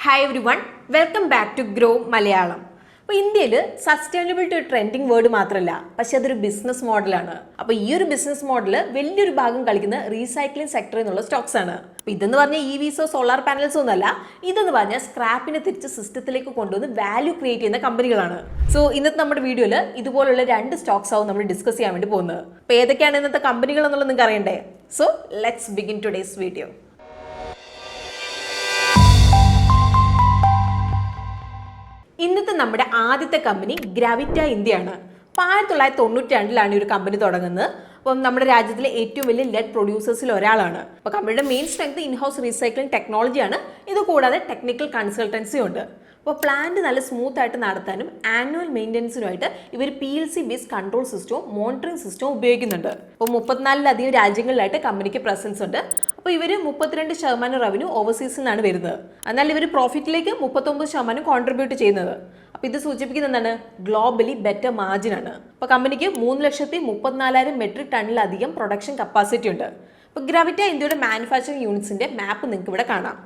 Hi everyone, welcome back to Grow Malayalam. അപ്പോൾ ഇന്ത്യയിൽ sustainability ഒരു ട്രെൻഡിങ് വേർഡ് മാത്രമല്ല, പക്ഷെ അതൊരു ബിസിനസ് മോഡലാണ്. അപ്പോൾ ഈ ഒരു ബിസിനസ് മോഡൽ വലിയൊരു ഭാഗം കളിക്കുന്ന റീസൈക്ലിംഗ് സെക്ടറിൽ നിന്നുള്ള സ്റ്റോക്സ് ആണ്. അപ്പോൾ ഇതെന്ന് പറഞ്ഞാൽ EVസോ സോളാർ പാനൽസോ ഒന്നല്ല, ഇതെന്ന് പറഞ്ഞാൽ സ്ക്രാപ്പിനെ തിരിച്ച് സിസ്റ്റത്തിലേക്ക് കൊണ്ടുവന്ന് വാല്യൂ ക്രിയേറ്റ് ചെയ്യുന്ന കമ്പനികളാണ്. സോ ഇന്നത്തെ നമ്മുടെ വീഡിയോയിൽ ഇതുപോലുള്ള 2 സ്റ്റോക്സ് ആവും നമ്മൾ ഡിസ്കസ് ചെയ്യാൻ വേണ്ടി പോകുന്നത്. അപ്പോൾ ഏതൊക്കെയാണ് ഇന്നത്തെ കമ്പനികൾ എന്നുള്ളത് നിങ്ങൾക്ക് അറിയണ്ടേ? So let's begin today's video. ഇന്നത്തെ നമ്മുടെ ആദ്യത്തെ കമ്പനി ഗ്രാവിറ്റ ഇന്ത്യയാണ്. 1992 ഈ ഒരു കമ്പനി തുടങ്ങുന്നത്. അപ്പം നമ്മുടെ രാജ്യത്തിലെ ഏറ്റവും വലിയ ലെഡ് പ്രൊഡ്യൂസേഴ്സിൽ ഒരാളാണ്. അപ്പോൾ കമ്പനിയുടെ മെയിൻ സ്ട്രെങ്ത് ഇൻഹൗസ് റീസൈക്ലിംഗ് ടെക്നോളജിയാണ്. ഇത് കൂടാതെ ടെക്നിക്കൽ കൺസൾട്ടൻസി ഉണ്ട്. അപ്പോൾ പ്ലാന്റ് നല്ല സ്മൂത്ത് ആയിട്ട് നടത്താനും ആനുവൽ മെയിൻ്റനൻസിനുമായിട്ട് ഇവർ PLC ബേസ്ഡ് കൺട്രോൾ സിസ്റ്റവും മോണിറ്ററിംഗ് സിസ്റ്റവും ഉപയോഗിക്കുന്നുണ്ട്. അപ്പോൾ 34ലധികം രാജ്യങ്ങളിലായിട്ട് കമ്പനിക്ക് പ്രസൻസ് ഉണ്ട്. അപ്പോൾ ഇവർ 32% റവന്യൂ ഓവർസീസിൽ നിന്നാണ് വരുന്നത്. എന്നാൽ ഇവർ പ്രോഫിറ്റിലേക്ക് 39% കോൺട്രിബ്യൂട്ട് ചെയ്യുന്നത്. അപ്പോൾ ഇത് സൂചിപ്പിക്കുന്നത് എന്താണ്? ഗ്ലോബലി ബെറ്റർ മാർജിൻ ആണ്. അപ്പോൾ കമ്പനിക്ക് 3,34,000 മെട്രിക് ടണ്ണിലധികം പ്രൊഡക്ഷൻ കപ്പാസിറ്റി ഉണ്ട്. അപ്പോൾ ഗ്രാവിറ്റ ഇന്ത്യയുടെ മാനുഫാക്ചറിംഗ് യൂണിറ്റ്സിന്റെ മാപ്പ് നിങ്ങൾക്ക് ഇവിടെ കാണാം.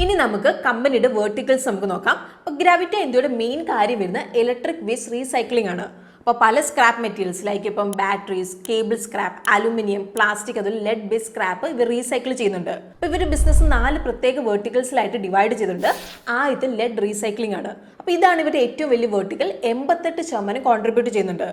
ഇനി നമുക്ക് കമ്പനിയുടെ വേർട്ടിക്കൽസ് നമുക്ക് നോക്കാം. അപ്പോൾ ഗ്രാവിറ്റ ഇന്ത്യയുടെ മെയിൻ കാര്യം വരുന്ന ഇലക്ട്രിക് വേസ്റ്റ് റീസൈക്ലിംഗ് ആണ്. അപ്പോൾ പല സ്ക്രാപ്പ് മെറ്റീരിയൽസ് ലൈക്ക് ഇപ്പം batteries, cable scrap, aluminium, plastic, അതുപോലെ ലെഡ് ബേസ്ഡ് സ്ക്രാപ്പ് ഇവർ റീസൈക്കിൾ ചെയ്യുന്നുണ്ട്. അപ്പോൾ ഇവരുടെ ബിസിനസ് 4 പ്രത്യേക വേർട്ടിക്കൽസിലായിട്ട് ഡിവൈഡ് ചെയ്തിട്ടുണ്ട്. ഇത് ലെഡ് റീസൈക്ലിംഗ് ആണ്. അപ്പോൾ ഇതാണ് ഇവരുടെ ഏറ്റവും വലിയ വേർട്ടിക്കൽ, 88% കോൺട്രിബ്യൂട്ട് ചെയ്യുന്നുണ്ട്.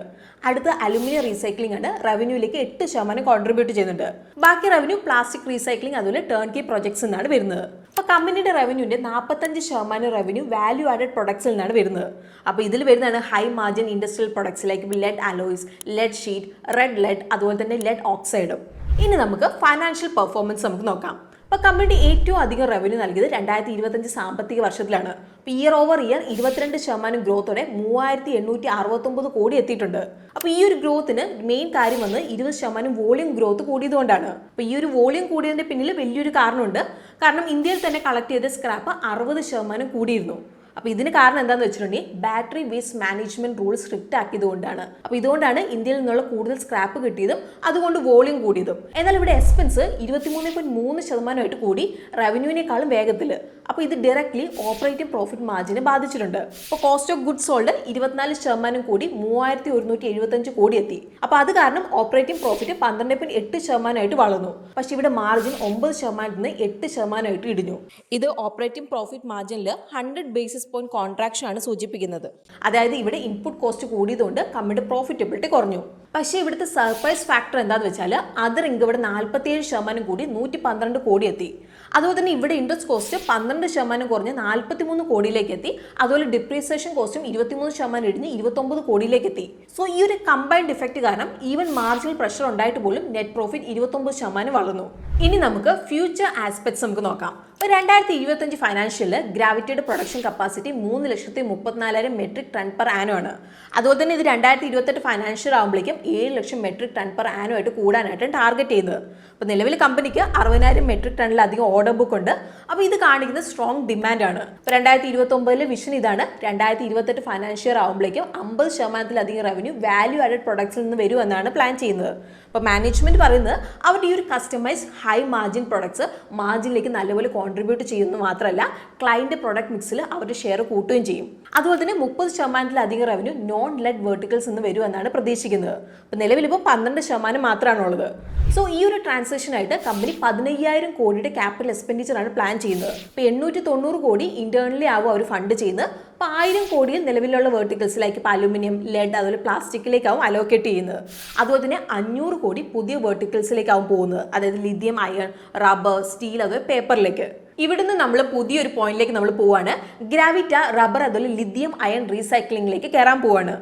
അടുത്ത അലുമിനിയം റീസൈക്ലിംഗ് ആണ്, റവന്യൂയിലേക്ക് 8% കോൺട്രിബ്യൂട്ട് ചെയ്യുന്നുണ്ട്. ബാക്കി റവന്യൂ പ്ലാസ്റ്റിക് റീസൈക്ലിംഗ് അതുപോലെ ടേൺ കീ പ്രൊജക്ട്സ് എന്നാണ് വരുന്നത്. അപ്പോൾ കമ്പനിയുടെ റവന്യൂവിൻ്റെ 45% റവന്യൂ വാല്യൂ ആഡഡ് പ്രൊഡക്ട്സിൽ നിന്നാണ് വരുന്നത്. അപ്പോൾ ഇതിൽ വരുന്നതാണ് high margin industrial products like lead alloys, lead sheet, red lead, അതുപോലെ തന്നെ ലെഡ് ഓക്സൈഡും. ഇനി നമുക്ക് ഫൈനാൻഷ്യൽ പെർഫോമൻസ് നമുക്ക് നോക്കാം. അപ്പോൾ കമ്പനി ഏറ്റവും അധികം റവന്യൂ നൽകിയത് 2025 സാമ്പത്തിക വർഷത്തിലാണ്. അപ്പോൾ ഇയർ ഓവർ ഇയർ 22% ഗ്രോത്തോടെ 3,869 കോടി എത്തിയിട്ടുണ്ട്. അപ്പോൾ ഈ ഒരു ഗ്രോത്തിന് മെയിൻ കാര്യം വന്ന് 20% വോളിയം ഗ്രോത്ത് കൂടിയതുകൊണ്ടാണ്. അപ്പോൾ ഈ ഒരു വോളിയം കൂടിയതിൻ്റെ പിന്നിൽ വലിയൊരു കാരണമുണ്ട്. കാരണം ഇന്ത്യയിൽ തന്നെ കളക്ട് ചെയ്ത സ്ക്രാപ്പ് 60% കൂടിയിരുന്നു. അപ്പോൾ ഇതിന് കാരണം എന്താണെന്ന് വെച്ചിട്ടുണ്ടെങ്കിൽ battery waste management rule strict ആക്കിയതുകൊണ്ടാണ്. അപ്പോൾ ഇതുകൊണ്ടാണ് ഇന്ത്യയിൽ നിന്നുള്ള കൂടുതൽ സ്ക്രാപ്പ് കിട്ടിയതും അതുകൊണ്ട് വോളിയം കൂടിയതും. എന്നാൽ ഇവിടെ എക്സ്പെൻസ് 23.3% കൂടി റവന്യൂവിനേക്കാളും വേഗത്തിൽ. അപ്പോൾ ഇത് ഡയറക്ട്ലി ഓപ്പറേറ്റിംഗ് പ്രോഫിറ്റ് മാർജിനെ ബാധിച്ചിട്ടുണ്ട്. അപ്പോൾ കോസ്റ്റ് ഓഫ് ഗുഡ്സ് സോൾഡ് 24% കൂടി 3,175 കോടി എത്തി. അപ്പോൾ അത് കാരണം ഓപ്പറേറ്റിംഗ് പ്രോഫിറ്റ് 12.8% വളർന്നു. പക്ഷേ ഇവിടെ മാർജിൻ 9% നിന്ന് 8% ഇടിഞ്ഞു. ഇത് ഓപ്പറേറ്റിംഗ് പ്രോഫിറ്റ് മാർജിനിൽ 100 ബേസിസ് പോയിന്റ് കോൺട്രാക്ഷൻ ആണ് സൂചിപ്പിക്കുന്നത്. അതായത് ഇവിടെ ഇൻപുട്ട് കോസ്റ്റ് കൂടിയതുകൊണ്ട് കമ്പനിയുടെ പ്രോഫിറ്റബിലിറ്റി കുറഞ്ഞു. പക്ഷേ ഇവിടുത്തെ സർപ്രൈസ് ഫാക്ടർ എന്താണെന്ന് വെച്ചാൽ അതർ ഇൻകം ഇവിടെ 47% കൂടി 112 കോടി എത്തി. അതുപോലെ തന്നെ ഇവിടെ ഇൻട്രസ്റ്റ് കോസ്റ്റ് 12% കുറഞ്ഞ് 43 കോടിയിലേക്ക് എത്തി. അതുപോലെ ഡിപ്രീസിയേഷൻ കോസ്റ്റും 23% ഇടിഞ്ഞ് 29 കോടിയിലേക്ക് എത്തി. സോ ഈ ഒരു കമ്പൈൻഡ് ഇഫക്റ്റ് കാരണം ഈവൻ മാർജിനൽ പ്രഷർ ഉണ്ടായിട്ട് പോലും നെറ്റ് പ്രോഫിറ്റ് 29% വളർന്നു. ഇനി നമുക്ക് ഫ്യൂച്ചർ ആസ്പെക്ട്സ് നമുക്ക് നോക്കാം. 2025 ഫൈനാൻഷ്യലിൽ ഗ്രാവിറ്റയുടെ production capacity 3,34,000 metric ton per annum ആണ്. അതുപോലെ തന്നെ ഇത് 2028 ഫൈനാൻഷ്യൽ ആകുമ്പോഴേക്കും 7 ലക്ഷം മെട്രിക് ടൺ പെർ ആനോ ആയിട്ട് കൂടാനായിട്ട് ടാർഗറ്റ് ചെയ്യുന്നത്. അപ്പോൾ നിലവിൽ കമ്പനിക്ക് 60,000 മെട്രിക് ടണ്ണിലധികം ഓർഡർ ബുക്ക് ഉണ്ട്. അപ്പോൾ ഇത് കാണിക്കുന്ന സ്ട്രോങ് ഡിമാൻഡാണ്. ഇപ്പോൾ 2029 വിഷൻ ഇതാണ്. 2028 ഫൈനാൻഷ്യൽ ആകുമ്പോഴേക്കും 50%-ലധികം റവന്യൂ വാല്യൂ ആഡഡ് പ്രൊഡക്ട്സിൽ നിന്ന് വരുമെന്നാണ് പ്ലാൻ ചെയ്യുന്നത്. അപ്പോൾ മാനേജ്മെന്റ് പറയുന്നത് അവരുടെ ഈ ഒരു കസ്റ്റമൈസ് ഹൈ മാർജിൻ പ്രൊഡക്ട്സ് മാർജിനിലേക്ക് നല്ലപോലെ കോൺട്രിബ്യൂട്ട് ചെയ്യുന്നത് മാത്രമല്ല ക്ലയന്റ് പ്രൊഡക്റ്റ് മിക്സിൽ അവരുടെ ഷെയർ കൂട്ടുകയും ചെയ്യും. അതുപോലെ തന്നെ 30%-ലധികം റവന്യൂ നോൺ ലെഡ് വെർട്ടിക്കൽസ് നിന്ന് വരുമെന്നാണ് പ്രതീക്ഷിക്കുന്നത്. അപ്പോൾ നിലവിൽ ഇപ്പോൾ 12% മാത്രമാണ് ഉള്ളത്. സോ ഈ ഒരു ട്രാൻസാക്ഷനായിട്ട് കമ്പനി 15,000 കോടിയുടെ ക്യാപിറ്റൽ എക്സ്പെൻഡിച്ചർ ആണ് പ്ലാൻ ചെയ്യുന്നത്. ഇപ്പോൾ 890 കോടി ഇന്റേണലി ആവും അവർ ഫണ്ട് ചെയ്യുന്നത്. അപ്പോൾ 1000 കോടിയിൽ നിലവിലുള്ള വെർട്ടിക്കൽസിലേക്ക് ഇപ്പോൾ അലുമിനിയം, ലെഡ്, അതുപോലെ പ്ലാസ്റ്റിക്കിലേക്കാവും അലോക്കേറ്റ് ചെയ്യുന്നത്. അതുപോലെ തന്നെ 500 കോടി പുതിയ വെർട്ടിക്കൽസിലേക്കാവും പോകുന്നത്. അതായത് ലിഥിയം അയൺ, റബ്ബർ, സ്റ്റീൽ, അതുപോലെ പേപ്പറിലേക്ക്. ഇവിടുന്ന് നമ്മൾ പുതിയൊരു പോയിന്റിലേക്ക് നമ്മൾ പോവാണ്. ഗ്രാവിറ്റ റബ്ബർ അതുപോലെ ലിഥിയം അയൺ റീസൈക്ലിംഗിലേക്ക് കയറാൻ പോവാണ്.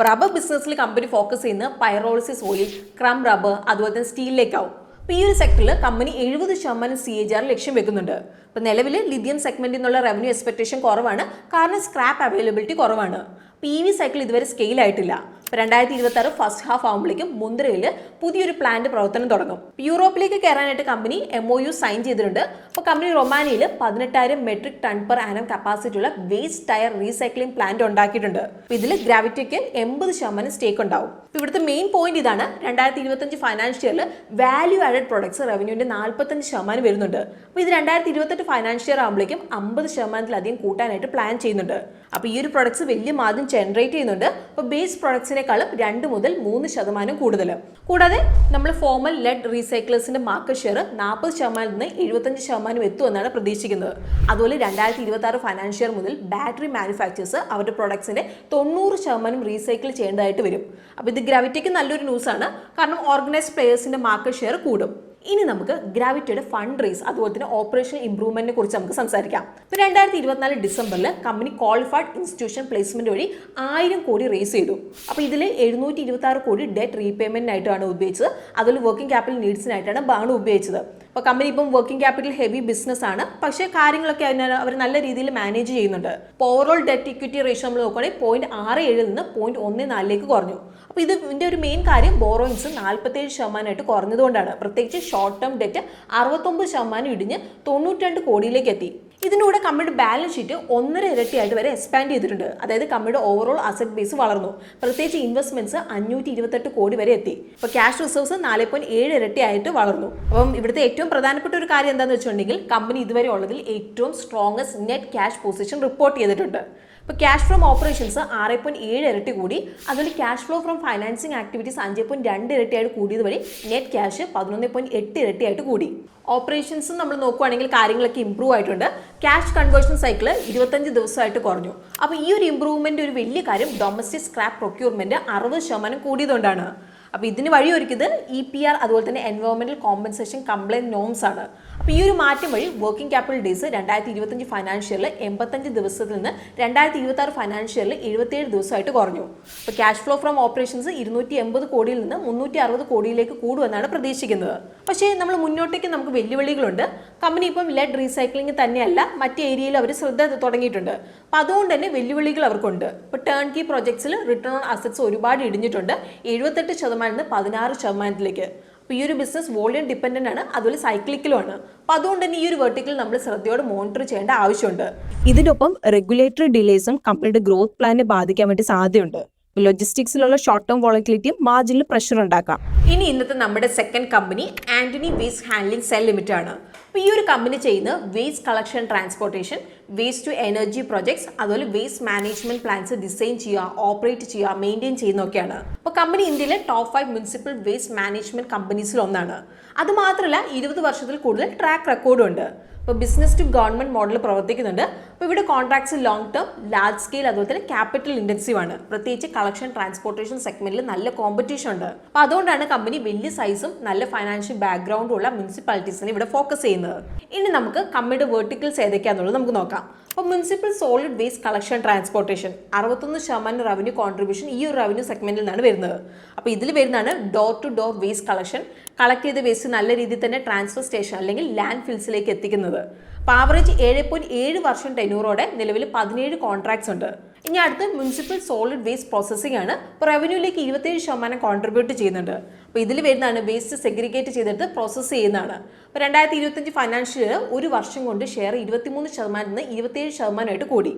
റബ്ബർ ബിസിനസ്സിൽ കമ്പനി ഫോക്കസ് ചെയ്യുന്ന പൈറോളിസിസ് ഓയിൽ, ക്രം റബ്ബർ, അതുപോലെ തന്നെ സ്റ്റീലിലേക്കാവും. അപ്പോൾ ഈ ഒരു സെക്ടറിൽ കമ്പനി 70% CAGR ലക്ഷ്യം വെക്കുന്നുണ്ട്. അപ്പോൾ നിലവിൽ ലിഥിയം സെഗ്മെന്റിൽ നിന്നുള്ള റവന്യൂ എക്സ്പെക്ടേഷൻ കുറവാണ്. കാരണം സ്ക്രാപ്പ് അവൈലബിലിറ്റി കുറവാണ്. PV സൈക്കിൾ ഇതുവരെ സ്കെയിൽ ആയിട്ടില്ല. 2026 ഫസ്റ്റ് ഹാഫ് ആകുമ്പോഴേക്കും മുന്ദ്രയിൽ പുതിയൊരു പ്ലാന്റ് പ്രവർത്തനം തുടങ്ങും. യൂറോപ്പിലേക്ക് കയറാനായിട്ട് കമ്പനി MOU സൈൻ ചെയ്തിട്ടുണ്ട്. അപ്പോൾ കമ്പനി റൊമാനിയയിൽ 18,000 മെട്രിക് ടൺ പെർ ആനം കപ്പാസിറ്റിയുള്ള വേസ്റ്റ് ടയർ റീസൈക്ലിംഗ് പ്ലാന്റ് ഉണ്ടാക്കിയിട്ടുണ്ട്. ഇതിൽ ഗ്രാവിറ്റിക്ക് 80% സ്റ്റേക്ക് ഉണ്ടാവും. ഇവിടുത്തെ മെയിൻ പോയിന്റ് ഇതാണ്. 2025 ഫൈനാൻഷ്യൽ ഇയറിൽ വാല്യൂ ആഡഡ് പ്രൊഡക്ട്സ് റവന്യൂവിന്റെ 45% വരുന്നുണ്ട്. അപ്പോൾ ഇത് 2028 ഫൈനാൻഷ്യൽ ഇയർ ആകുമ്പോഴേക്കും 50%-ലധികം കൂട്ടാനായിട്ട് പ്ലാൻ ചെയ്യുന്നുണ്ട്. അപ്പോൾ ഈ ഒരു പ്രൊഡക്ട്സ് വലിയ മാർജിൻ ജനറേറ്റ് ചെയ്യുന്നുണ്ട്. അപ്പോൾ ബേസ് പ്രൊഡക്ട്സിനേക്കാളും 2 മുതൽ 3% കൂടുതൽ. കൂടാതെ നമ്മൾ ഫോമൽ ലെഡ് റീസൈക്ലേഴ്സിന്റെ മാർക്കറ്റ് ഷെയർ 40% നിന്ന് 75% എത്തുമെന്നാണ് പ്രതീക്ഷിക്കുന്നത്. അതുപോലെ 2026 ഫൈനാൻഷ്യൽ ഇയർ മുതൽ ബാറ്ററി മാനുഫാക്ചേഴ്സ് അവരുടെ പ്രൊഡക്ട്സിന്റെ 90% റീസൈക്കിൾ ചെയ്യേണ്ടതായിട്ട് വരും. അപ്പോൾ ഇത് ഗ്രാവിറ്റിക്ക് നല്ലൊരു ന്യൂസാണ്. കാരണം ഓർഗനൈസ്ഡ് പ്ലേയേഴ്സിന്റെ മാർക്കറ്റ് ഷെയർ കൂടും. ഇനി നമുക്ക് ഗ്രാവിറ്റിയുടെ ഫണ്ട് റേസ് അതുപോലെ തന്നെ ഓപ്പറേഷണൽ ഇംപ്രൂവ്മെന്റിനെ കുറിച്ച് നമുക്ക് സംസാരിക്കാം. ഇപ്പോൾ 2024 ഡിസംബറിൽ കമ്പനി ക്വാളിഫൈഡ് ഇൻസ്റ്റിറ്റ്യൂഷൻ പ്ലേസ്മെന്റ് വഴി 1000 കോടി റേസ് ചെയ്തു. അപ്പോൾ ഇതിൽ 726 കോടി ഡെറ്റ് റീപേയ്മെന്റിനായിട്ടാണ് ഉപയോഗിച്ചത്. അതുപോലെ വർക്കിംഗ് ക്യാപിറ്റൽ നീഡ്സിനായിട്ടാണ് ബാണ് ഉപയോഗിച്ചത്. അപ്പോൾ കമ്പനി ഇപ്പം വർക്കിംഗ് ക്യാപിറ്റൽ ഹെവി ബിസിനസ് ആണ്. പക്ഷേ കാര്യങ്ങളൊക്കെ അവർ നല്ല രീതിയിൽ മാനേജ് ചെയ്യുന്നുണ്ട്. ഇപ്പോൾ ഓവറോൾ ഡെറ്റ് ഇക്വിറ്റി റേഷ്യോ നമ്മൾ നോക്കുകയാണെങ്കിൽ 0.67 നിന്ന് 0.14 കുറഞ്ഞു. അപ്പോൾ ഇതിന്റെ ഒരു മെയിൻ കാര്യം ബോറോയിങ്സ് 47% കുറഞ്ഞതുകൊണ്ടാണ്. പ്രത്യേകിച്ച് ഷോർട്ട് ടേം ഡെറ്റ് 69% ഇടിഞ്ഞ് 92 കോടിയിലേക്ക് എത്തി. ഇതിലൂടെ കമ്പനിയുടെ ബാലൻസ് ഷീറ്റ് 1.5 ഇരട്ടിയായിട്ട് വരെ എക്സ്പാൻഡ് ചെയ്തിട്ടുണ്ട്. അതായത് കമ്പനിയുടെ ഓവറോൾ അസറ്റ് ബേസ് വളർന്നു. പ്രത്യേകിച്ച് ഇൻവെസ്റ്റ്മെന്റ്സ് 528 കോടി വരെ എത്തി. ഇപ്പോൾ ക്യാഷ് റിസർവ്സ് 4.7 ഇരട്ടിയായിട്ട് വളർന്നു. അപ്പം ഇവിടുത്തെ ഏറ്റവും പ്രധാനപ്പെട്ട ഒരു കാര്യം എന്താണെന്ന് വെച്ചിട്ടുണ്ടെങ്കിൽ കമ്പനി ഇതുവരെ ഉള്ളതിൽ ഏറ്റവും strongest net cash position report ചെയ്തിട്ടുണ്ട്. ഇപ്പോൾ ക്യാഷ് ഫ്രം ഓപ്പറേഷൻസ് 6.7 ഇരട്ടി കൂടി. അതുപോലെ cash flow from financing activities 5.2 ഇരട്ടിയായിട്ട് കൂടിയത് വഴി നെറ്റ് ക്യാഷ് 11.8 ഇരട്ടിയായിട്ട് കൂടി. ഓപ്പറേഷൻസ് നമ്മൾ നോക്കുകയാണെങ്കിൽ കാര്യങ്ങളൊക്കെ ഇമ്പ്രൂവ് ആയിട്ടുണ്ട്. ക്യാഷ് കൺവേർഷൻ സൈക്കിൾ 25 ദിവസമായിട്ട് കുറഞ്ഞു. അപ്പോൾ ഈ ഒരു ഇമ്പ്രൂവ്മെന്റ് ഒരു വലിയ കാര്യം ഡൊമസ്റ്റിക് സ്ക്രാപ്പ് പ്രൊക്യൂർമെന്റ് 60% കൂടിയതുകൊണ്ടാണ്. അപ്പോൾ ഇതിന് വഴിയൊരുക്കിയത് EPR അതുപോലെ തന്നെ എൻവയോൺമെന്റൽ കോമ്പൻസേഷൻ കംപ്ലൈന്റ് നോംസ് ആണ്. അപ്പോൾ ഈ ഒരു മാറ്റം വഴി വർക്കിംഗ് ക്യാപിറ്റൽ ഡേയ്സ് 2025 ഫൈനാൻഷ്യൽ ഇയറിൽ 85 ദിവസത്തിൽ നിന്ന് 2026 ഫൈനാൻഷ്യൽ ഇയറിൽ 77 ദിവസമായിട്ട് കുറഞ്ഞു. അപ്പോൾ ക്യാഷ് ഫ്ലോ ഫ്രം ഓപ്പറേഷൻസ് 280 കോടിയിൽ നിന്ന് 360 കോടിയിലേക്ക് കൂടുമെന്നാണ് പ്രതീക്ഷിക്കുന്നത്. പക്ഷേ നമ്മൾ മുന്നോട്ടേക്ക് നമുക്ക് വെല്ലുവിളികളുണ്ട്. കമ്പനി ഇപ്പം ലെഡ് റീസൈക്ലിംഗ് തന്നെയല്ല മറ്റ് ഏരിയയിൽ അവർ ശ്രദ്ധ തുടങ്ങിയിട്ടുണ്ട്. അപ്പോൾ അതുകൊണ്ട് തന്നെ വെല്ലുവിളികൾ അവർക്കുണ്ട്. ഇപ്പോൾ ടേൺ കീ പ്രൊജക്ട്സിൽ റിട്ടേൺ ഓൺ അസറ്റ്സ് ഒരുപാട് ഇടിഞ്ഞിട്ടുണ്ട്. 78% നിന്ന് 16%. അപ്പോൾ ഈ ഒരു ബിസിനസ് വോളിയം ഡിപ്പെൻഡൻ്റ് ആണ്, അതുപോലെ സൈക്ലിക്കലുമാണ്. അപ്പോൾ അതുകൊണ്ട് തന്നെ ഈ ഒരു വെർട്ടിക്കൽ നമ്മൾ ശ്രദ്ധയോടെ മോണിറ്റർ ചെയ്യേണ്ട ആവശ്യമുണ്ട്. ഇതിനൊപ്പം റെഗുലേറ്ററി ഡിലേസും കമ്പനിയുടെ ഗ്രോത്ത് പ്ലാനെ ബാധിക്കാൻ വേണ്ടി സാധ്യതയുണ്ട്. ലോജിസ്റ്റിക്സിലുള്ള ഷോർട്ട് ടേം വോളറ്റിലിറ്റിയും മാർജിനിൽ പ്രഷർ ഉണ്ടാക്കാം. ഇനി ഇന്നത്തെ നമ്മുടെ second company Antony waste handling cell limited ആണ്. അപ്പോൾ ഈ ഒരു കമ്പനി ചെയ്യുന്ന waste collection transportation, waste to energy projects, അതുപോലെ വേസ്റ്റ് മാനേജ്മെന്റ് പ്ലാൻസ് ഡിസൈൻ ചെയ്യുക, ഓപ്പറേറ്റ് ചെയ്യുക, മെയിൻറ്റെയിൻ ചെയ്യുന്നതൊക്കെയാണ്. അപ്പോൾ കമ്പനി ഇന്ത്യയിലെ ടോപ്പ് 5 മുനിസിപ്പൽ വേസ്റ്റ് മാനേജ്മെന്റ് കമ്പനീസിൽ ഒന്നാണ്. അതുമാത്രമല്ല 20 വർഷത്തിൽ കൂടുതൽ ട്രാക്ക് റെക്കോർഡും ഉണ്ട്. ഇപ്പോൾ ബിസിനസ് ടു ഗവൺമെന്റ് മോഡൽ പ്രവർത്തിക്കുന്നുണ്ട്. അപ്പോൾ ഇവിടെ contracts long term, large scale, അതുപോലെ തന്നെ ക്യാപിറ്റൽ ഇൻറ്റൻസീവ് ആണ്. പ്രത്യേകിച്ച് കളക്ഷൻ ട്രാൻസ്പോർട്ടേഷൻ സെഗ്മെന്റിൽ നല്ല കോമ്പറ്റീഷൻ ഉണ്ട്. അപ്പോൾ അതുകൊണ്ടാണ് കമ്പനി വലിയ സൈസും നല്ല ഫൈനാൻഷ്യൽ ബാക്ക്ഗ്രൗണ്ടും ഉള്ള മുനിസിപ്പാലിറ്റീസിനെ ഇവിടെ ഫോക്കസ് ചെയ്യുന്നത്. ഇനി നമുക്ക് കമ്പനിയുടെ വെർട്ടിക്കൽസ് ഏതൊക്കെയാണെന്നുള്ളത് നമുക്ക് നോക്കാം. അപ്പോൾ municipal solid waste collection transportation 61% revenue contribution ഈ ഒരു റവന്യൂ സെഗ്മെന്റിൽ നിന്നാണ് വരുന്നത്. അപ്പോൾ ഇതിൽ വരുന്നതാണ് door to door waste collection. Collect ചെയ്ത വേസ്റ്റ് നല്ല രീതിയിൽ തന്നെ ട്രാൻസ്ഫർ സ്റ്റേഷൻ അല്ലെങ്കിൽ ലാൻഡ് ഫിൽസിലേക്ക് എത്തിക്കുന്നത്. അപ്പോൾ ആവറേജ് 7.7 വർഷം ടെന്യൂറോടെ നിലവിൽ 17 കോൺട്രാക്ട്സ് ഉണ്ട്. ഇനി അടുത്ത് മുനിസിപ്പൽ സോളിഡ് വേസ്റ്റ് പ്രോസസ്സിംഗ് ആണ്. ഇപ്പോൾ റവന്യൂയിലേക്ക് 27% കോൺട്രിബ്യൂട്ട് ചെയ്യുന്നുണ്ട്. അപ്പോൾ ഇതിൽ വരുന്നതാണ് വേസ്റ്റ് സെഗ്രിഗേറ്റ് ചെയ്തെടുത്ത് പ്രോസസ്സ് ചെയ്യുന്നതാണ്. അപ്പോൾ 2025 ഫൈനാൻഷ്യൽ ഇയർ ഒരു വർഷം കൊണ്ട് ഷെയർ 23% നിന്ന് 27% കൂടി.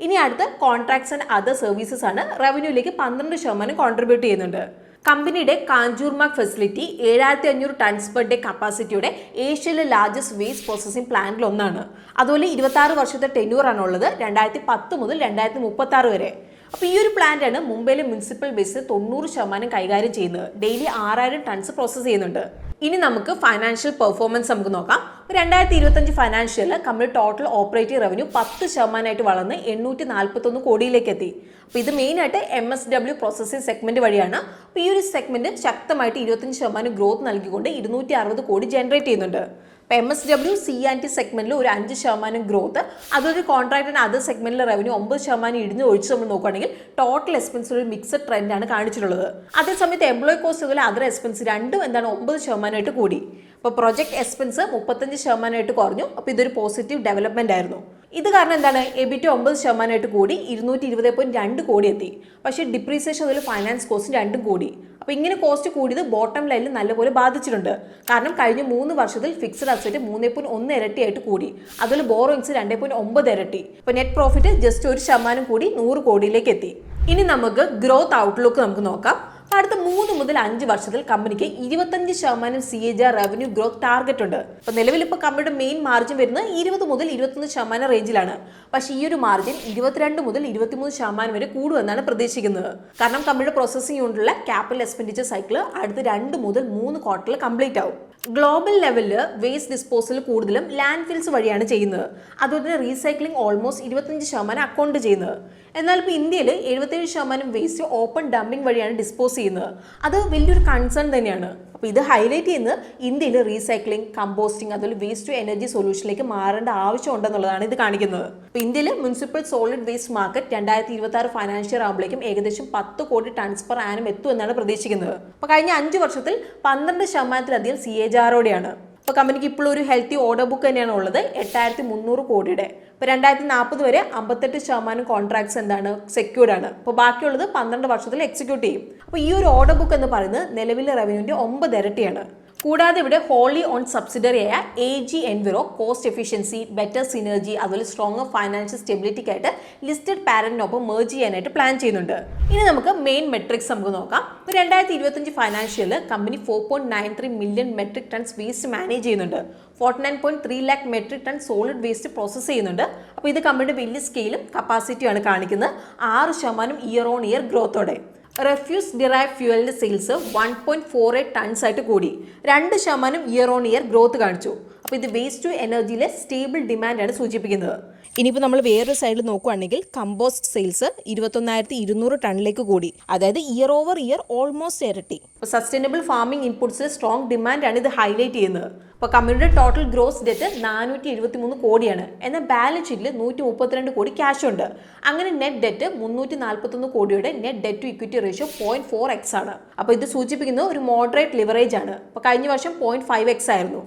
ഇനി അടുത്ത കോൺട്രാക്ട്സ് ആൻഡ് അതർ സർവീസസ് ആണ്. റവന്യൂയിലേക്ക് 12% കോൺട്രിബ്യൂട്ട് ചെയ്യുന്നുണ്ട്. കമ്പനിയുടെ കാഞ്ചൂർമാർഗ് ഫെസിലിറ്റി 7500 ടൺസ് പെർ ഡേ കപ്പാസിറ്റിയുടെ ഏഷ്യയിലെ ലാർജസ്റ്റ് വേസ്റ്റ് പ്രോസസ്സിംഗ് പ്ലാന്റിൽ ഒന്നാണ്. അതുപോലെ 26 വർഷത്തെ ടെന്യൂർ ആണുള്ളത്, 2010 മുതൽ 2036 വരെ. അപ്പോൾ ഈ ഒരു പ്ലാന്റ് ആണ് മുംബൈയിലെ മുനിസിപ്പൽ വേസ്റ്റ് 90% കൈകാര്യം ചെയ്യുന്നത്. ഡെയിലി 6000 ടൺസ് പ്രോസസ്സ് ചെയ്യുന്നുണ്ട്. ഇനി നമുക്ക് ഫൈനാൻഷ്യൽ പെർഫോമൻസ് നമുക്ക് നോക്കാം. 2025 financial company total operating revenue 10% വളർന്ന് 841 കോടിയിലേക്ക് എത്തി. അപ്പോൾ ഇത് മെയിനായിട്ട് MSW പ്രോസസ്സിംഗ് സെഗ്മെന്റ് വഴിയാണ്. അപ്പോൾ ഈ ഒരു സെഗ്മെന്റ് ശക്തമായിട്ട് 25% ഗ്രോത്ത് നൽകിക്കൊണ്ട് 260 കോടി ജനറേറ്റ് ചെയ്യുന്നുണ്ട്. അപ്പോൾ MSW C&T സെഗ്മെന്റിൽ ഒരു 5% ഗ്രോത്ത്, അതൊരു കോൺട്രാക്ട് ആൻഡ് അതർ സെഗ്മെന്റിലെ റവന്യൂ 9% ഇടിഞ്ഞ് ഒഴിച്ച് നമ്മൾ നോക്കുകയാണെങ്കിൽ ടോട്ടൽ എക്സ്പെൻസ് ഒരു മിക്സഡ് ട്രെൻഡാണ് കാണിച്ചിട്ടുള്ളത്. അതേസമയത്ത് എംപ്ലോയി കോസ്റ്റ് അതുപോലെ അതർ എക്സ്പെൻസ് രണ്ടും 9% കൂടി. അപ്പോൾ പ്രൊജക്ട് എക്സ്പെൻസ് 35% കുറഞ്ഞു. അപ്പോൾ ഇതൊരു പോസിറ്റീവ് ഡെവലപ്മെന്റ് ആയിരുന്നു. ഇത് കാരണം എന്താണ്, എബിറ്റ 9% കൂടി 220.2 കോടി എത്തി. പക്ഷേ ഡിപ്രീസിയേഷൻ അതിൽ ഫൈനാൻസ് കോസ്റ്റ് 2 കോടി. അപ്പോൾ ഇങ്ങനെ കോസ്റ്റ് കൂടിയത് ബോട്ടം ലൈനിൽ നല്ലപോലെ ബാധിച്ചിട്ടുണ്ട്. കാരണം കഴിഞ്ഞ 3 വർഷത്തിൽ ഫിക്സഡ് അസറ്റ് 3.1 ഇരട്ടിയായിട്ട് കൂടി, അതുപോലെ ബോറോയിങ്സ് 2.9 ഇരട്ടി. ഇപ്പോൾ നെറ്റ് പ്രോഫിറ്റ് ജസ്റ്റ് 1% കൂടി 100 കോടിയിലേക്ക് എത്തി. ഇനി നമുക്ക് ഗ്രോത്ത് ഔട്ട്ലുക്ക് നമുക്ക് നോക്കാം. അടുത്ത 3 മുതൽ 5 വർഷത്തിൽ കമ്പനിക്ക് 25% CAGR റവന്യൂ ഗ്രോത്ത് ടാർഗറ്റ് ഉണ്ട്. അപ്പോൾ നിലവിൽ ഇപ്പോൾ കമ്പനിയുടെ മെയിൻ മാർജിൻ വരുന്നത് 20 മുതൽ 21% റേഞ്ചിലാണ്. പക്ഷേ ഈ ഒരു മാർജിൻ 22 മുതൽ 23% വരെ കൂടുമെന്നാണ് പ്രതീക്ഷിക്കുന്നത്. കാരണം കമ്പനിയുടെ പ്രോസസ്സിംഗ് യൂണിറ്റുള്ള ക്യാപിറ്റൽ എക്സ്പെൻഡിച്ചർ സൈക്കിൾ അടുത്ത 2 മുതൽ 3 ക്വാർട്ടറിൽ കംപ്ലീറ്റ് ആവും. ഗ്ലോബൽ ലെവലിൽ വേസ്റ്റ് ഡിസ്പോസൽ കൂടുതലും ലാൻഡ് ഫിൽസ് വഴിയാണ് ചെയ്യുന്നത്. അതുപോലെ തന്നെ റീസൈക്ലിംഗ് ഓൾമോസ്റ്റ് 25% അക്കൗണ്ട് ചെയ്യുന്നത്. എന്നാൽ ഇപ്പോൾ ഇന്ത്യയിൽ 77% വേസ്റ്റ് ഓപ്പൺ ഡംപിംഗ് വഴിയാണ് ഡിസ്പോസ് ചെയ്യുന്നത്. അത് വലിയൊരു കൺസേൺ തന്നെയാണ്. അപ്പോൾ ഇത് ഹൈലൈറ്റ് ചെയ്യുന്നത് ഇന്ത്യയിൽ റീസൈക്ലിംഗ്, കമ്പോസ്റ്റിംഗ് അതുപോലെ വേസ്റ്റ് ടു എനർജി സൊല്യൂഷനിലേക്ക് മാറേണ്ട ആവശ്യമുണ്ടെന്നുള്ളതാണ് ഇത് കാണിക്കുന്നത്. അപ്പോൾ ഇന്ത്യയിൽ municipal solid waste market 2026 financial ആകുമ്പോഴേക്കും ഏകദേശം 10 കോടി ടൺസ് പെർ ആനം എത്തുമെന്നാണ് പ്രതീക്ഷിക്കുന്നത്. അപ്പോൾ കഴിഞ്ഞ 5 വർഷത്തിൽ 12%-ലധികം CAGR-ഓടെയാണ്. അപ്പോൾ കമ്പനിക്ക് ഇപ്പോഴും ഒരു ഹെൽത്തി ഓർഡർ ബുക്ക് തന്നെയാണ് ഉള്ളത്, 8300 കോടിയുടെ. ഇപ്പോൾ 2040 വരെ 58% കോൺട്രാക്ട്സ് എന്താണ് സെക്യൂർഡ് ആണ്. അപ്പോൾ ബാക്കിയുള്ളത് 12 വർഷത്തിൽ എക്സിക്യൂട്ട് ചെയ്യും. അപ്പോൾ ഈ ഒരു ഓർഡർ ബുക്ക് എന്ന് പറയുന്നത് നിലവിലെ റവന്യൂവിൻ്റെ 9 ഇരട്ടിയാണ്. കൂടാതെ ഇവിടെ ഹോളി ഓൺ സബ്സിഡറിയായ AG enviro cost efficiency, better synergy അതുപോലെ സ്ട്രോങ്ങർ ഫൈനാൻഷ്യൽ സ്റ്റെബിലിറ്റിക്കായിട്ട് ലിസ്റ്റഡ് പാരന്റിനൊപ്പം മെർജ് ചെയ്യാനായിട്ട് പ്ലാൻ ചെയ്യുന്നുണ്ട്. ഇനി നമുക്ക് മെയിൻ മെട്രിക്സ് നമുക്ക് നോക്കാം. 2025 ഫൈനാൻഷ്യലിൽ company 4.93 million metric tons waste manage ചെയ്യുന്നുണ്ട്. 49.3 lakh metric ton solid waste process ചെയ്യുന്നുണ്ട്. അപ്പോൾ ഇത് കമ്പനിയുടെ വലിയ സ്കെയിലും കപ്പാസിറ്റിയാണ് കാണിക്കുന്നത്. 6% ഇയർ ഓൺ ഇയർ ഗ്രോത്തോടെ. റെഫ്യൂസ് ഡിറൈവ് ഫ്യൂവലിൻ്റെ സെയിൽസ് 1.48 ടൺസ് ആയിട്ട് കൂടി, 2% ഇയർ ഓൺ ഇയർ ഗ്രോത്ത് കാണിച്ചു. അപ്പോൾ ഇത് വേസ്റ്റ് ടു എനർജിയിലെ സ്റ്റേബിൾ ഡിമാൻഡാണ് സൂചിപ്പിക്കുന്നത്. ഇനിയിപ്പോൾ നമ്മൾ വേറൊരു സൈഡിൽ നോക്കുകയാണെങ്കിൽ കമ്പോസ്റ്റ് സെയിൽസ് 21,200 ടണ്ണിലേക്ക് കൂടി, അതായത് ഇയർ ഓവർ ഇയർ ഓൾമോസ്റ്റ് ഇരട്ടി. അപ്പോൾ സസ്റ്റൈനബിൾ ഫാമിംഗ് ഇൻപുട്സിൽ സ്ട്രോങ് ഡിമാൻഡാണ് ഇത് ഹൈലൈറ്റ് ചെയ്യുന്നത്. അപ്പോൾ കമ്പനിയുടെ ടോട്ടൽ ഗ്രോസ് ഡെറ്റ് 473 കോടിയാണ്. എന്നാൽ ബാലൻസ് ഷീറ്റിൽ 132 കോടി ക്യാഷ് ഉണ്ട്. അങ്ങനെ നെറ്റ് ഡെറ്റ് 341 കോടിയുടെ net debt to equity ratio 0.4x ആണ്. അപ്പോൾ ഇത് സൂചിപ്പിക്കുന്നത് ഒരു മോഡറേറ്റ് ലിവറേജ് ആണ്. അപ്പോൾ കഴിഞ്ഞ വർഷം 0.5x ആയിരുന്നു.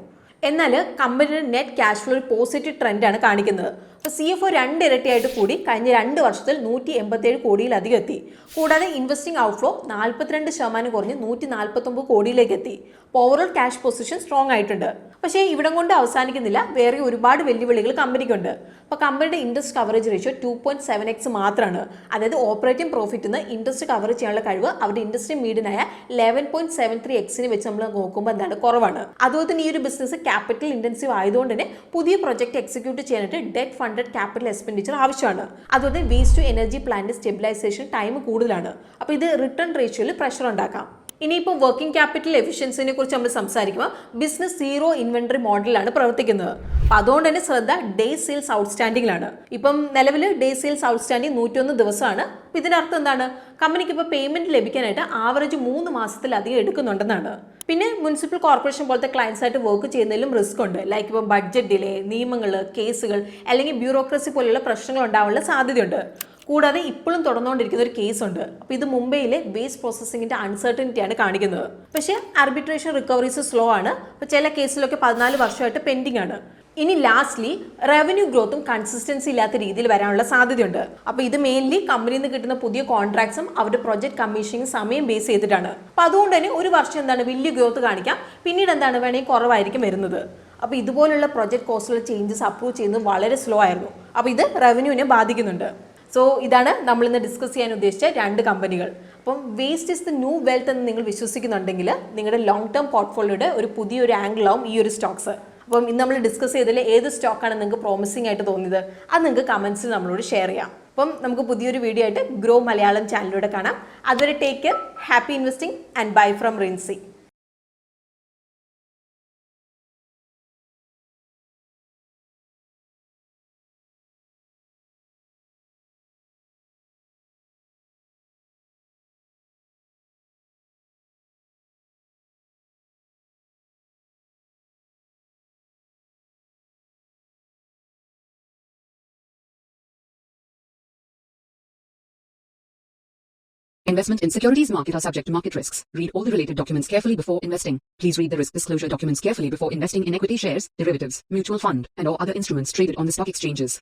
എന്നാൽ കമ്പനിയുടെ നെറ്റ് ക്യാഷ് ഫ്ലോ ഒരു പോസിറ്റീവ് ട്രെൻഡാണ് കാണിക്കുന്നത്. അപ്പോൾ CFO 2 ഇരട്ടിയായിട്ട് കൂടി കഴിഞ്ഞ 2 വർഷത്തിൽ 187 കോടിയിലധികം എത്തി. കൂടാതെ ഇൻവെസ്റ്റിംഗ് ഔട്ട്ഫ്ലോ 42% കുറഞ്ഞ് 149 കോടിയിലേക്ക് എത്തി. അപ്പോൾ ഓവറോൾ ക്യാഷ് പൊസിഷൻ സ്ട്രോങ് ആയിട്ടുണ്ട്. പക്ഷേ ഇവിടം കൊണ്ട് അവസാനിക്കുന്നില്ല, വേറെ ഒരുപാട് വെല്ലുവിളികൾ കമ്പനിക്കുണ്ട്. അപ്പോൾ കമ്പനിയുടെ ഇൻട്രസ്റ്റ് കവറേജ് റേഷ്യോ 2.7x മാത്രമാണ്. അതായത് ഓപ്പറേറ്റിംഗ് പ്രോഫിറ്റിൽ നിന്ന് ഇൻട്രസ്റ്റ് കവർ ചെയ്യാനുള്ള കഴിവ് അവരുടെ ഇൻഡസ്ട്രി മീഡിയനായ 11.73x വെച്ച് നമ്മൾ നോക്കുമ്പോൾ എന്താണ് കുറവാണ്. അതുപോലെ തന്നെ ഈ ഒരു ബിസിനസ് ക്യാപിറ്റൽ ഇൻറ്റൻസീവ് ആയതുകൊണ്ട് തന്നെ പുതിയ പ്രൊജക്ട് എക്സിക്യൂട്ട് ചെയ്യാനായിട്ട് ഡെറ്റ് ഫണ്ടഡ് ക്യാപിറ്റൽ എക്സ്പെൻഡിച്ചർ ആവശ്യമാണ്. അതുപോലെ waste to energy plant stabilization time കൂടുതലാണ്. അപ്പോൾ ഇത് റിട്ടേൺ റേഷ്യോയിൽ പ്രഷർ ഉണ്ടാക്കാം. ഇനിയിപ്പോൾ വർക്കിംഗ് ക്യാപിറ്റൽ എഫിഷ്യൻസിനെ കുറിച്ച് നമ്മൾ സംസാരിക്കുമ്പോൾ ബിസിനസ് സീറോ ഇൻവെന്ററി മോഡലാണ് പ്രവർത്തിക്കുന്നത്. അപ്പോൾ അതുകൊണ്ട് തന്നെ ശ്രദ്ധ ഡേ സെയിൽസ് ഔട്ട്സ്റ്റാൻഡിങ്ങിലാണ്. ഇപ്പം നിലവിൽ ഡേ സെയിൽസ് ഔട്ട്സ്റ്റാൻഡിങ് 101 ദിവസമാണ്. അപ്പോൾ ഇതിൻ്റെ അർത്ഥം എന്താണ്, കമ്പനിക്ക് ഇപ്പോൾ പേയ്മെന്റ് ലഭിക്കാനായിട്ട് ആവറേജ് 3 മാസത്തിലധികം എടുക്കുന്നുണ്ടെന്നാണ്. പിന്നെ മുനിസിപ്പൽ കോർപ്പറേഷൻ പോലത്തെ ക്ലയൻസ് ആയിട്ട് വർക്ക് ചെയ്യുന്നതിലും റിസ്ക് ഉണ്ട്. ലൈക്ക് ഇപ്പോൾ ബഡ്ജറ്റ് ഡിലേ, നിയമങ്ങൾ, കേസുകൾ അല്ലെങ്കിൽ ബ്യൂറോക്രസി പോലുള്ള പ്രശ്നങ്ങൾ ഉണ്ടാവാനുള്ള സാധ്യതയുണ്ട്. കൂടാതെ ഇപ്പോഴും തുടർന്നുകൊണ്ടിരിക്കുന്ന ഒരു കേസുണ്ട്. അപ്പോൾ ഇത് മുംബൈയിലെ വേസ്റ്റ് പ്രോസസ്സിങ്ങിൻ്റെ അൺസർട്ടനിറ്റിയാണ് കാണിക്കുന്നത്. പക്ഷേ ആർബിട്രേഷൻ റിക്കവറീസ് സ്ലോ ആണ്. അപ്പോൾ ചില കേസിലൊക്കെ 14 വർഷമായിട്ട് പെൻഡിങ് ആണ്. ഇനി ലാസ്റ്റ്ലി റവന്യൂ ഗ്രോത്തും കൺസിസ്റ്റൻസി ഇല്ലാത്ത രീതിയിൽ വരാനുള്ള സാധ്യതയുണ്ട്. അപ്പോൾ ഇത് മെയിൻലി കമ്പനിയിൽ നിന്ന് കിട്ടുന്ന പുതിയ കോൺട്രാക്ട്സും അവരുടെ പ്രൊജക്ട് കമ്മീഷനിങ് സമയം ബേസ് ചെയ്തിട്ടാണ്. അപ്പോൾ അതുകൊണ്ട് തന്നെ ഒരു വർഷം എന്താണ് വലിയ ഗ്രോത്ത് കാണിക്കാം, പിന്നീട് എന്താണ് വേണമെങ്കിൽ കുറവായിരിക്കും വരുന്നത്. അപ്പോൾ ഇതുപോലുള്ള പ്രൊജക്ട് കോസ്റ്റിലുള്ള ചേഞ്ചസ് അപ്രൂവ് ചെയ്യുന്നത് വളരെ സ്ലോ ആയിരുന്നു. അപ്പോൾ ഇത് റവന്യൂവിനെ ബാധിക്കുന്നുണ്ട്. സോ ഇതാണ് നമ്മൾ ഇന്ന് ഡിസ്കസ് ചെയ്യാൻ ഉദ്ദേശിച്ച 2 കമ്പനികൾ. അപ്പം waste is the new wealth എന്ന് നിങ്ങൾ വിശ്വസിക്കുന്നുണ്ടെങ്കിൽ നിങ്ങളുടെ ലോങ് ടേം പോർട്ട്ഫോളിയോയുടെ ഒരു പുതിയൊരു ആംഗിളാവും ഈ ഒരു സ്റ്റോക്സ്. അപ്പം ഇന്ന് നമ്മൾ ഡിസ്കസ് ചെയ്തതിൽ ഏത് സ്റ്റോക്കാണ് നിങ്ങൾക്ക് പ്രോമിസിംഗ് ആയിട്ട് തോന്നിയത് അത് നിങ്ങൾക്ക് കമൻസിൽ നമ്മളോട് ഷെയർ ചെയ്യാം. അപ്പം നമുക്ക് പുതിയൊരു വീഡിയോ ആയിട്ട് ഗ്രോ മലയാളം ചാനലിലൂടെ കാണാം. അതുവരെ take care, happy investing and bye from Rincy. Investment in securities market are subject to market risks. Read all the related documents carefully before investing. Please read the risk disclosure documents carefully before investing in equity shares, derivatives, mutual fund, and or other instruments traded on the stock exchanges.